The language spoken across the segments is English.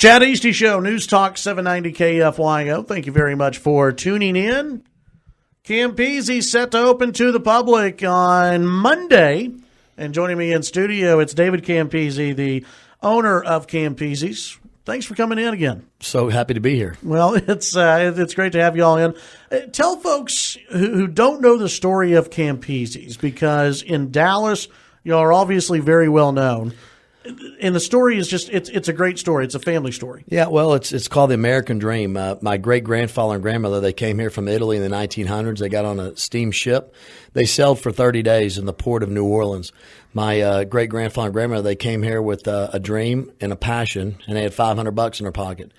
Chad Hasty Show, News Talk 790 KFYO. Thank you very much for tuning in. Campisi set to open to the public on Monday. And joining me in studio, it's David Campisi, the owner of Campisi's. Thanks for coming in again. So happy to be here. Well, it's great to have you all in. Tell folks who don't know the story of Campisi's, because in Dallas, you are obviously very well known. And the story is just, it's a great story. It's a family story. Yeah, well, it's called the American Dream. My great-grandfather and grandmother, they came here from Italy in the 1900s. They got on a steamship. They sailed for 30 days in the port of New Orleans. My great-grandfather and grandmother, they came here with a dream and a passion, and they had $500 in their pocket.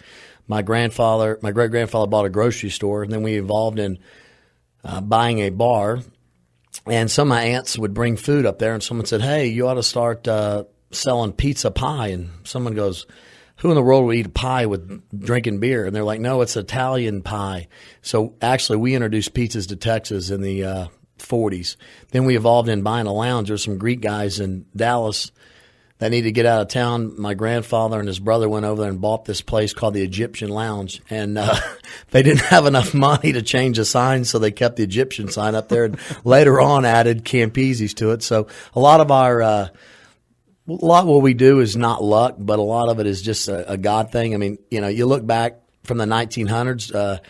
My great-grandfather bought a grocery store, and then we evolved in buying a bar. And some of my aunts would bring food up there, and someone said, hey, you ought to start selling pizza pie. And someone goes, who in the world would eat a pie with drinking beer? And they're like, no, it's Italian pie. So actually we introduced pizzas to Texas in the 40s. Then we evolved in buying a lounge. There's some Greek guys in Dallas that needed to get out of town. My grandfather and his brother went over there and bought this place called the Egyptian Lounge. And they didn't have enough money to change the sign, so they kept the Egyptian sign up there and later on added Campisi's to it. So a lot of what we do is not luck, but a lot of it is just a God thing. I mean, you look back from the 1900s,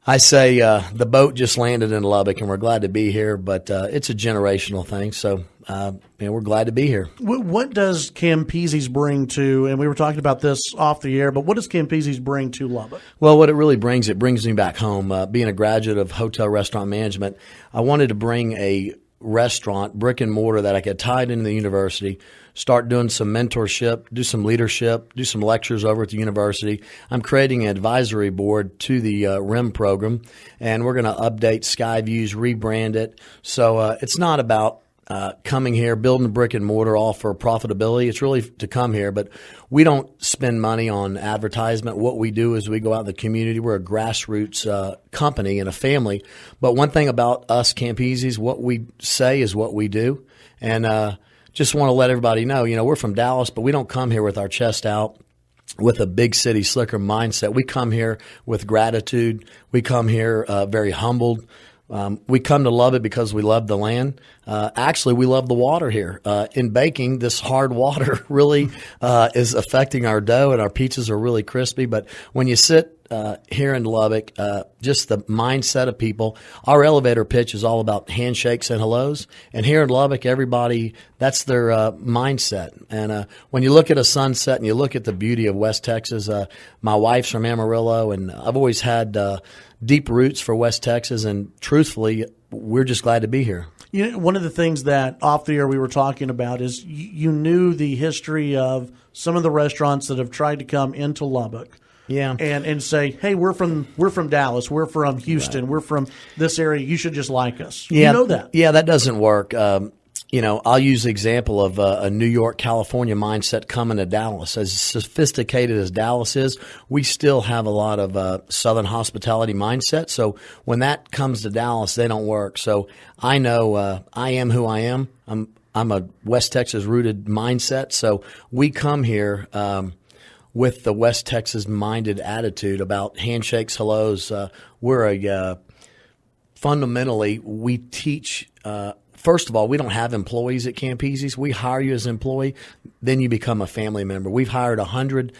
I say the boat just landed in Lubbock, and we're glad to be here, but it's a generational thing, so we're glad to be here. What does Campisi's bring to, and we were talking about this off the air, but what does Campisi's bring to Lubbock? Well, what it really brings, it brings me back home. Being a graduate of hotel restaurant management, I wanted to bring a restaurant, brick and mortar, that I could tie it into the university, start doing some mentorship, do some leadership, do some lectures over at the university. I'm creating an advisory board to the RIM program, and we're going to update Skyviews, rebrand it. So it's not about coming here, building brick and mortar all for profitability. It's really to come here, but we don't spend money on advertisement. What we do is we go out in the community. We're a grassroots company and a family. But one thing about us Campisi's, what we say is what we do. And just want to let everybody know, we're from Dallas, but we don't come here with our chest out with a big city slicker mindset. We come here with gratitude. We come here very humbled. We come to love it because we love the land. Actually, we love the water here. In baking, this hard water really is affecting our dough, and our pizzas are really crispy. But when you sit here in Lubbock, just the mindset of people, our elevator pitch is all about handshakes and hellos. And here in Lubbock, everybody, that's their mindset. And when you look at a sunset and you look at the beauty of West Texas, my wife's from Amarillo, and I've always had deep roots for West Texas, and truthfully, we're just glad to be here. One of the things that off the air we were talking about is you knew the history of some of the restaurants that have tried to come into Lubbock. Yeah. And say, hey, we're from Dallas, we're from Houston, We're from this area, you should just like us. Yeah, you know that. Yeah, that doesn't work. I'll use the example of a New York, California mindset coming to Dallas. As sophisticated as Dallas is, we still have a lot of Southern hospitality mindset. So when that comes to Dallas, they don't work. So I know I am who I am. I'm a West Texas rooted mindset. So we come here with the West Texas minded attitude about handshakes, hellos. Fundamentally, we teach. First of all, we don't have employees at Campisi's. We hire you as an employee, then you become a family member. We've hired 100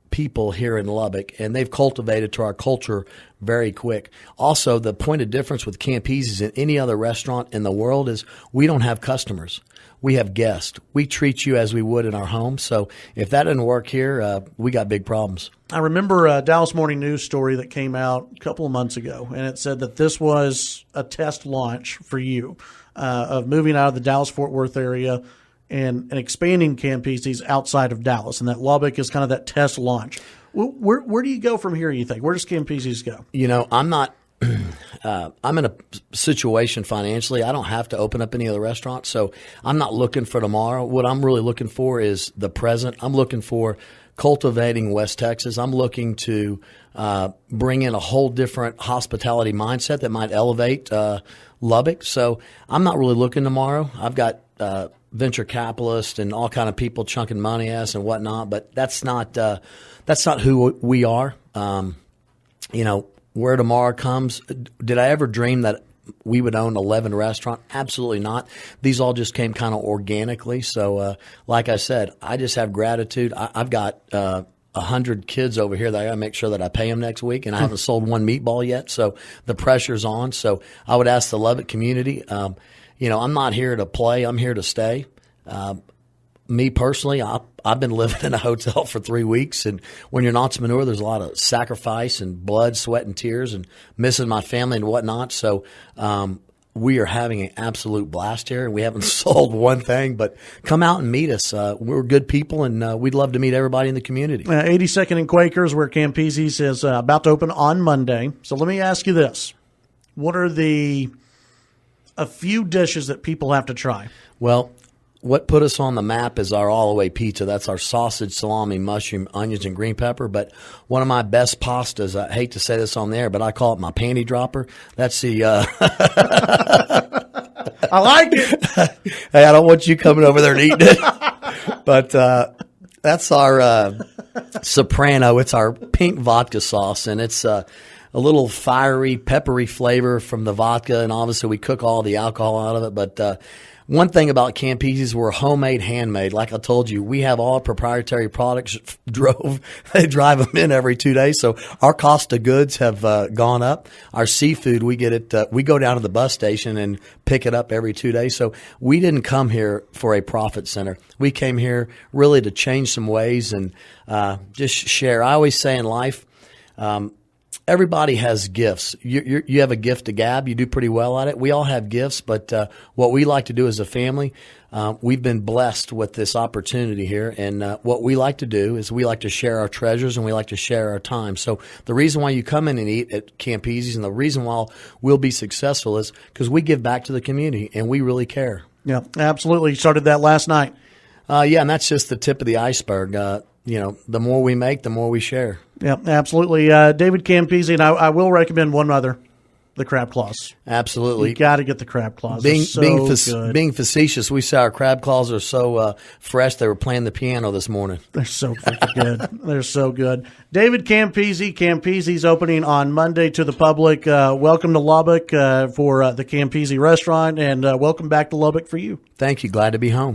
people here in Lubbock, and they've cultivated to our culture very quick. Also, the point of difference with Campisi's and any other restaurant in the world is we don't have customers. We have guests. We treat you as we would in our home. So if that doesn't work here, we got big problems. I remember a Dallas Morning News story that came out a couple of months ago, and it said that this was a test launch for you of moving out of the Dallas-Fort Worth area and expanding Campisi's outside of Dallas, and that Lubbock is kind of that test launch. Where do you go from here, you think? Where does Campisi's go? I'm not I'm in a situation financially. I don't have to open up any other restaurants, so I'm not looking for tomorrow. What I'm really looking for is the present. I'm looking for cultivating West Texas. I'm looking to bring in a whole different hospitality mindset that might elevate Lubbock. So I'm not really looking tomorrow. I've got venture capitalists and all kind of people chunking money at us and whatnot, but that's not who we are. Where tomorrow comes, did I ever dream that we would own 11 restaurants? Absolutely not. These all just came kind of organically. So, like I said, I just have gratitude. I've got 100 kids over here that I got to make sure that I pay them next week, and I haven't sold one meatball yet. So the pressure's on. So I would ask the Lubbock community, I'm not here to play. I'm here to stay. Me personally, I've been living in a hotel for 3 weeks, and when you're an entrepreneur, there's a lot of sacrifice and blood, sweat, and tears, and missing my family and whatnot. So we are having an absolute blast here, and we haven't sold one thing. But come out and meet us. We're good people, and we'd love to meet everybody in the community. 82nd and Quakers, where Campisis is about to open on Monday. So let me ask you this: what are a few dishes that people have to try? Well, what put us on the map is our all-the-way pizza. That's our sausage, salami, mushroom, onions, and green pepper. But one of my best pastas, I hate to say this on the air, but I call it my panty dropper. That's the I like it. Hey, I don't want you coming over there and eating it. But that's our soprano. It's our pink vodka sauce, and it's a little fiery, peppery flavor from the vodka, and obviously we cook all the alcohol out of it. But one thing about Campisis, we're homemade, handmade. Like I told you, we have all proprietary products. They drive them in every 2 days, so our cost of goods have gone up. Our seafood, we get it. We go down to the bus station and pick it up every 2 days. So we didn't come here for a profit center. We came here really to change some ways and just share. I always say in life, everybody has gifts. You have a gift to gab. You do pretty well at it. We all have gifts, but what we like to do as a family, we've been blessed with this opportunity here. And what we like to do is we like to share our treasures and we like to share our time. So the reason why you come in and eat at Campisis and the reason why we'll be successful is because we give back to the community and we really care. Yeah, absolutely. You started that last night. Yeah, and that's just the tip of the iceberg. The more we make, the more we share. Yeah, absolutely. David Campisi, and I will recommend one other, the crab claws. Absolutely. You got to get the crab claws. Being facetious, we say our crab claws are so fresh they were playing the piano this morning. They're so freaking good. They're so good. David Campisi. Campisi's opening on Monday to the public. Welcome to Lubbock for the Campisi restaurant, and welcome back to Lubbock for you. Thank you. Glad to be home.